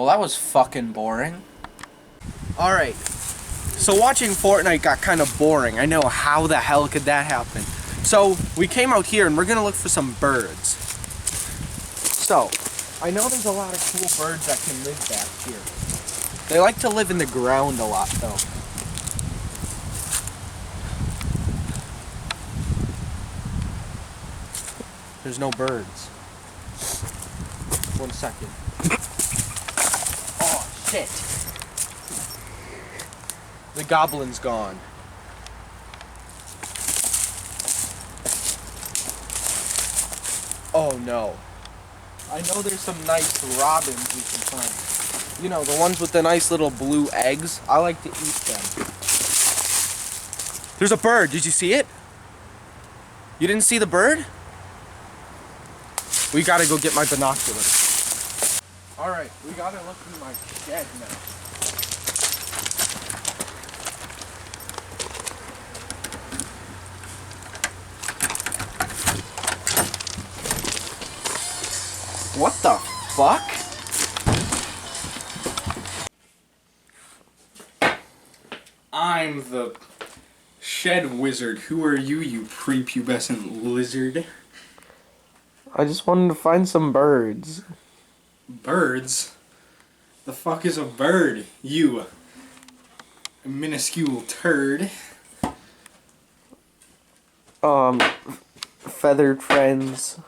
Well, that was fucking boring. Alright, so watching Fortnite got kind of boring. I know, how the hell could that happen? So, we came out here and we're gonna look for some birds. So, I know there's a lot of cool birds that can live back here. They like to live in the ground a lot, though. There's no birds. 1 second. Oh, shit. The goblin's gone. Oh no. I know there's some nice robins we can find. You know, the ones with the nice little blue eggs. I like to eat them. There's a bird. Did you see it? You didn't see the bird? We gotta go get my binoculars. Alright, we gotta look in my shed now. What the fuck? I'm the shed wizard. Who are you, you prepubescent lizard? I just wanted to find some birds. Birds? The fuck is a bird, you minuscule turd? Feathered friends.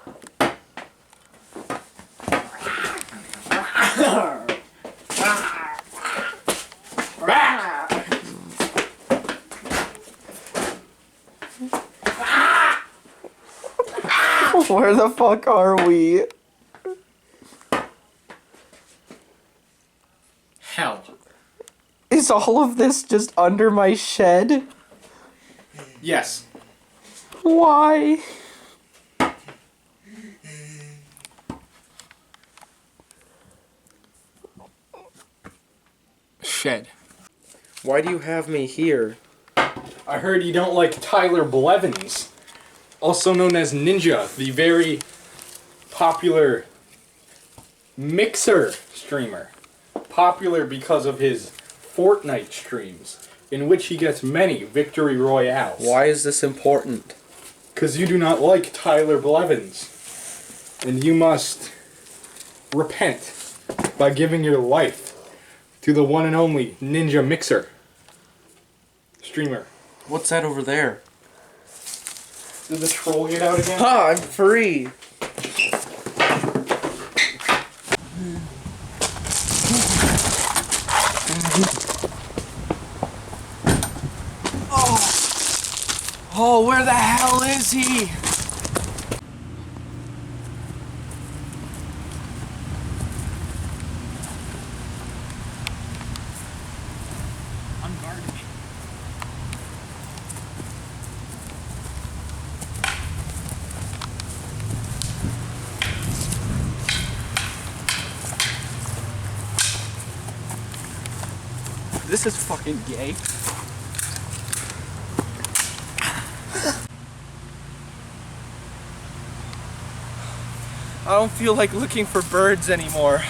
Where the fuck are we? Hell. Is all of this just under my shed? Yes. Why? Shed. Why do you have me here? I heard you don't like Tyler Blevins, also known as Ninja, the very popular Mixer streamer. Popular because of his Fortnite streams, in which he gets many victory royales. Why is this important? Because you do not like Tyler Blevins. And you must repent by giving your life to the one and only Ninja Mixer streamer. What's that over there? Did the troll get out again? Ha! I'm free! Oh, where the hell is he? Unguard me. This is fucking gay. I don't feel like looking for birds anymore.